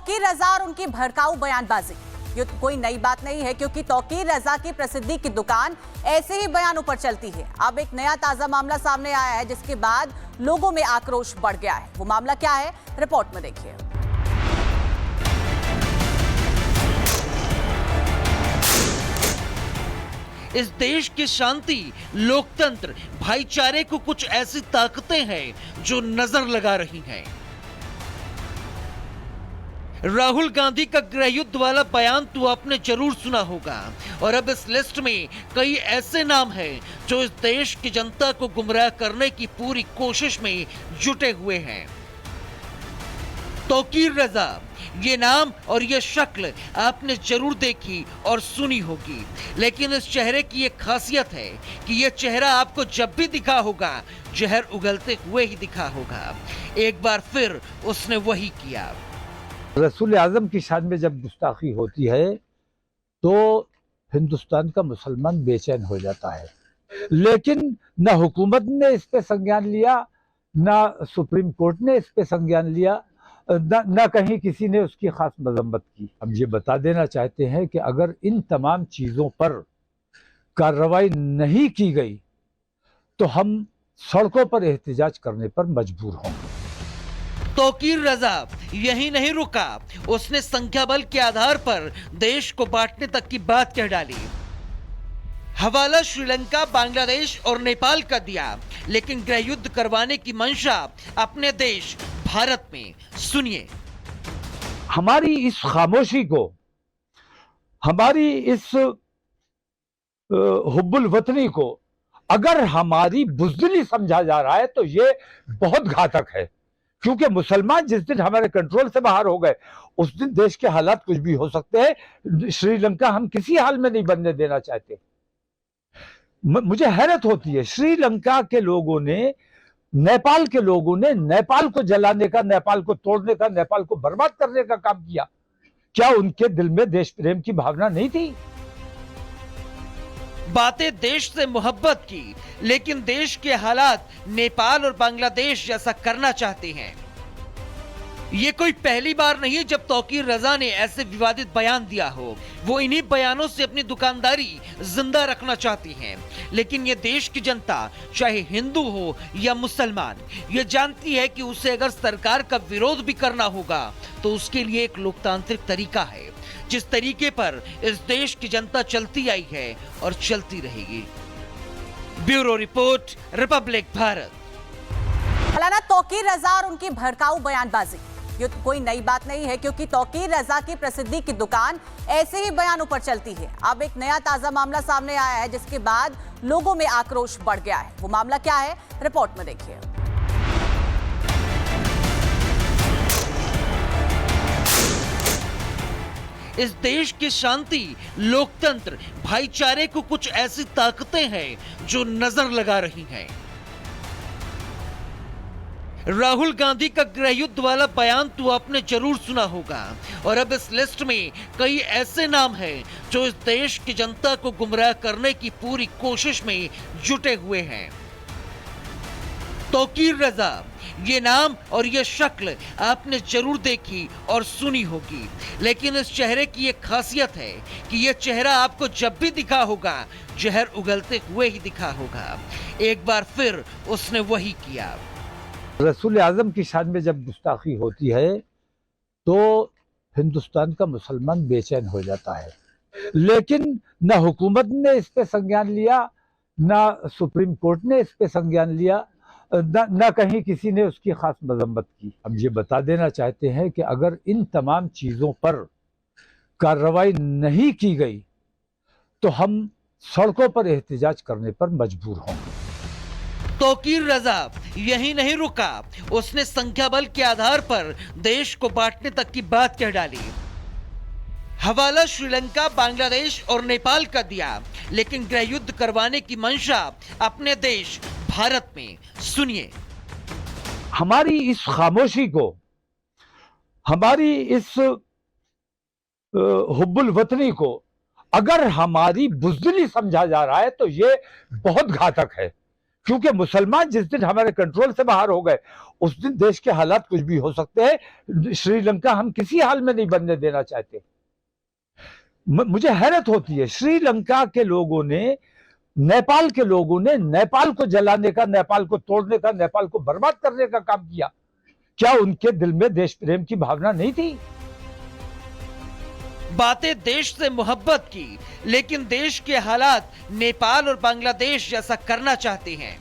तौकीर रजा और उनकी भड़काऊ बयानबाजी, ये कोई नई बात नहीं है क्योंकि तौकीर रजा की प्रसिद्धि की दुकान ऐसे ही बयानों पर चलती है। अब एक नया ताजा मामला सामने आया है जिसके बाद लोगों में आक्रोश बढ़ गया है। वो मामला क्या है, रिपोर्ट में देखिए। इस देश की शांति, लोकतंत्र, भाईचारे को कुछ ऐसी ताकतें हैं जो नजर लगा रही हैं। राहुल गांधी का गृह युद्ध वाला बयान तो आपने जरूर सुना होगा और अब इस लिस्ट में कई ऐसे नाम हैं जो इस देश की जनता को गुमराह करने की पूरी कोशिश में जुटे हुए हैं। तौकीर रजा, ये नाम और ये शक्ल आपने जरूर देखी और सुनी होगी, लेकिन इस चेहरे की एक खासियत है कि ये चेहरा आपको जब भी दिखा होगा जहर उगलते हुए ही दिखा होगा। एक बार फिर उसने वही किया। रसूल आजम की शान में जब गुस्ताखी होती है तो हिंदुस्तान का मुसलमान बेचैन हो जाता है, लेकिन न हुकूमत ने इस पे संज्ञान लिया, न सुप्रीम कोर्ट ने इस पे संज्ञान लिया, न कहीं किसी ने उसकी खास मजम्मत की। हम ये बता देना चाहते हैं कि अगर इन तमाम चीज़ों पर कार्रवाई नहीं की गई तो हम सड़कों पर एहतजाज करने पर मजबूर होंगे। तौकीर रजा यही नहीं रुका, उसने संख्या बल के आधार पर देश को बांटने तक की बात कह डाली। हवाला श्रीलंका, बांग्लादेश और नेपाल का दिया, लेकिन गृह युद्ध करवाने की मंशा अपने देश भारत में। सुनिए। हमारी इस खामोशी को, हमारी इस हुब्बुल वतनी को अगर हमारी बुज़दिली समझा जा रहा है तो ये बहुत घातक है, क्योंकि मुसलमान जिस दिन हमारे कंट्रोल से बाहर हो गए उस दिन देश के हालात कुछ भी हो सकते हैं। श्रीलंका हम किसी हाल में नहीं बनने देना चाहते। मुझे हैरत होती है, श्रीलंका के लोगों ने, नेपाल के लोगों ने नेपाल को जलाने का, नेपाल को तोड़ने का, नेपाल को बर्बाद करने का काम किया। क्या उनके दिल में देश प्रेम की भावना नहीं थी? बातें देश से मोहब्बत की, लेकिन देश के हालात नेपाल और बांग्लादेश जैसा करना चाहते हैं। ये कोई पहली बार नहीं है जब तौकीर रजा ने ऐसे विवादित बयान दिया हो। वो इन्हीं बयानों से अपनी दुकानदारी जिंदा रखना चाहती हैं। लेकिन ये देश की जनता, चाहे हिंदू हो या मुसलमान, ये जानती है कि उसे अगर सरकार का विरोध भी करना होगा तो उसके लिए एक लोकतांत्रिक तरीका है, जिस तरीके पर इस देश की जनता चलती आई है और चलती रहेगी। Bureau report, Republic Bharat. फलाना तौकीर रजा और उनकी भड़काऊ बयानबाजी, ये कोई नई बात नहीं है क्योंकि तौकीर रजा की प्रसिद्धि की दुकान ऐसे ही बयानों पर चलती है। अब एक नया ताजा मामला सामने आया है जिसके बाद लोगों में आक्रोश बढ़ गया है। वो मामला क्या है, रिपोर्ट में देखिए। इस देश की शांति, लोकतंत्र, भाईचारे को कुछ ऐसी ताकतें हैं जो नजर लगा रही हैं। राहुल गांधी का गृह युद्ध वाला बयान तो आपने जरूर सुना होगा और अब इस लिस्ट में कई ऐसे नाम हैं जो इस देश की जनता को गुमराह करने की पूरी कोशिश में जुटे हुए हैं। तौकीर रजा, ये नाम और ये शक्ल आपने जरूर देखी और सुनी होगी, लेकिन इस चेहरे की एक खासियत है कि ये चेहरा आपको जब भी दिखा होगा जहर उगलते हुए ही दिखा होगा। एक बार फिर उसने वही किया। रसूल आजम की शान में जब गुस्ताखी होती है तो हिंदुस्तान का मुसलमान बेचैन हो जाता है, लेकिन न हुकूमत ने इस पे संज्ञान लिया, न सुप्रीम कोर्ट ने इस पे संज्ञान लिया, न कहीं किसी ने उसकी खास मजम्मत की। हम ये बता देना चाहते हैं कि अगर इन तमाम चीज़ों पर कार्रवाई नहीं की गई तो हम सड़कों पर एहतजाज करने पर मजबूर होंगे। तौकीर रजा यही नहीं रुका, उसने संख्या बल के आधार पर देश को बांटने तक की बात कह डाली। हवाला श्रीलंका, बांग्लादेश और नेपाल का दिया, लेकिन गृह युद्ध करवाने की मंशा अपने देश भारत में। सुनिए। हमारी इस खामोशी को, हमारी इस हुब्बुल वतनी को अगर हमारी बुज़दिली समझा जा रहा है तो ये बहुत घातक है, क्योंकि मुसलमान जिस दिन हमारे कंट्रोल से बाहर हो गए उस दिन देश के हालात कुछ भी हो सकते हैं। श्रीलंका हम किसी हाल में नहीं बनने देना चाहते। मुझे हैरत होती है, श्रीलंका के लोगों ने, नेपाल के लोगों ने नेपाल को जलाने का, नेपाल को तोड़ने का, नेपाल को बर्बाद करने का काम किया। क्या उनके दिल में देश प्रेम की भावना नहीं थी? बातें देश से मोहब्बत की, लेकिन देश के हालात नेपाल और बांग्लादेश जैसा करना चाहते हैं।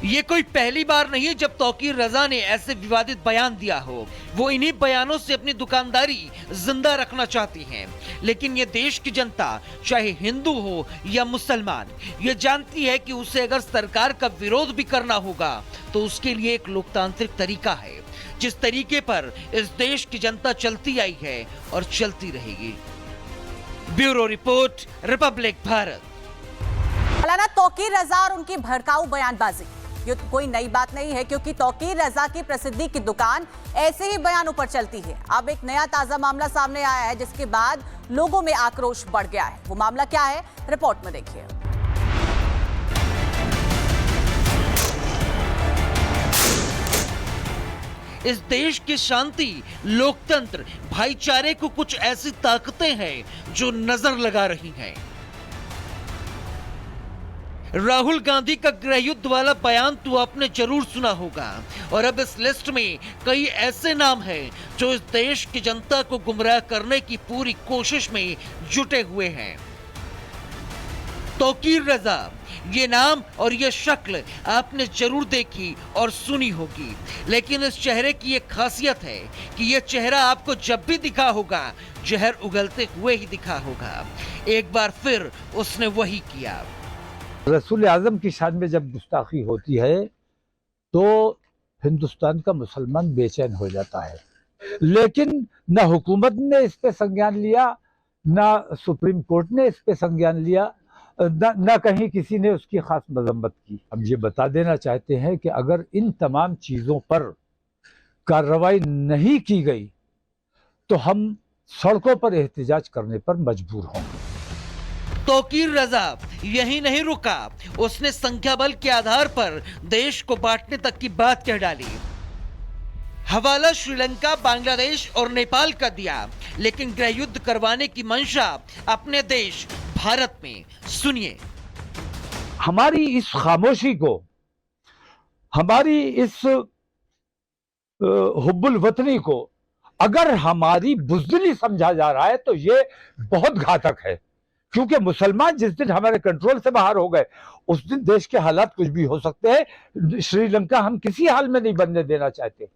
ये कोई पहली बार नहीं जब तौकीर रजा ने ऐसे विवादित बयान दिया हो। वो इन्हीं बयानों से अपनी दुकानदारी जिंदा रखना चाहती हैं। लेकिन ये देश की जनता, चाहे हिंदू हो या मुसलमान, ये जानती है कि उसे अगर सरकार का विरोध भी करना होगा तो उसके लिए एक लोकतांत्रिक तरीका है, जिस तरीके पर इस देश की जनता चलती आई है और चलती रहेगी। Bureau report, Republic Bharat. मौलाना तौकीर रजा और उनकी भड़काऊ बयानबाजी, ये कोई नई बात नहीं है क्योंकि तौकीर रजा की प्रसिद्धि की दुकान ऐसे ही बयानों पर चलती है। अब एक नया ताजा मामला सामने आया है जिसके बाद लोगों में आक्रोश बढ़ गया है। वो मामला क्या है, रिपोर्ट में देखिए। इस देश की शांति, लोकतंत्र, भाईचारे को कुछ ऐसी ताकतें हैं जो नजर लगा रही हैं। राहुल गांधी का गृह युद्ध वाला बयान तो आपने जरूर सुना होगा, और अब इस लिस्ट में कई ऐसे नाम हैं जो इस देश की जनता को गुमराह करने की पूरी कोशिश में जुटे हुए हैं। तौकीर रजा, ये नाम और ये शक्ल आपने जरूर देखी और सुनी होगी, लेकिन इस चेहरे की एक खासियत है कि ये चेहरा आपको जब भी दिखा होगा जहर उगलते हुए ही दिखा होगा। एक बार फिर उसने वही किया। रसूल आजम की शान में जब गुस्ताखी होती है तो हिंदुस्तान का मुसलमान बेचैन हो जाता है, लेकिन न हुकूमत ने इस पे संज्ञान लिया, न सुप्रीम कोर्ट ने इस पे संज्ञान लिया, न कहीं किसी ने उसकी खास मजम्मत की। हम ये बता देना चाहते हैं कि अगर इन तमाम चीज़ों पर कार्रवाई नहीं की गई तो हम सड़कों पर एहतजाज करने पर मजबूर होंगे। तौकीर रजा यही नहीं रुका, उसने संख्या बल के आधार पर देश को बांटने तक की बात कह डाली। हवाला श्रीलंका, बांग्लादेश और नेपाल का दिया, लेकिन गृह युद्ध करवाने की मंशा अपने देश भारत में। सुनिए। हमारी इस खामोशी को, हमारी इस हुब्बुल वतनी को अगर हमारी बुज़दिली समझा जा रहा है तो ये बहुत घातक है, क्योंकि मुसलमान जिस दिन हमारे कंट्रोल से बाहर हो गए उस दिन देश के हालात कुछ भी हो सकते हैं। श्रीलंका हम किसी हाल में नहीं बनने देना चाहते।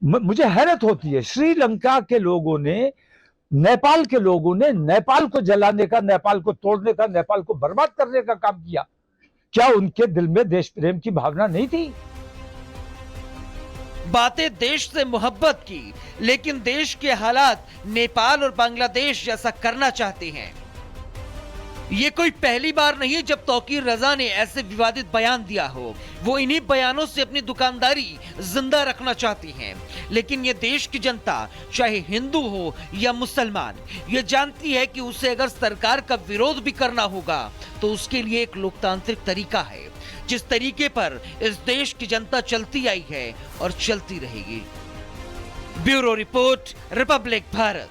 मुझे हैरत होती है, श्रीलंका के लोगों ने, नेपाल के लोगों ने नेपाल को जलाने का, नेपाल को तोड़ने का, नेपाल को बर्बाद करने का काम किया। क्या उनके दिल में देश प्रेम की भावना नहीं थी? बातें देश से मोहब्बत की, लेकिन देश के हालात नेपाल और बांग्लादेश जैसा करना चाहते हैं। ये कोई पहली बार नहीं जब तौकीर रजा ने ऐसे विवादित बयान दिया हो। वो इन्हीं बयानों से अपनी दुकानदारी जिंदा रखना चाहती हैं। लेकिन ये देश की जनता, चाहे हिंदू हो या मुसलमान, ये जानती है कि उसे अगर सरकार का विरोध भी करना होगा तो उसके लिए एक लोकतांत्रिक तरीका है, जिस तरीके पर इस देश की जनता चलती आई है और चलती रहेगी। Bureau report, Republic Bharat.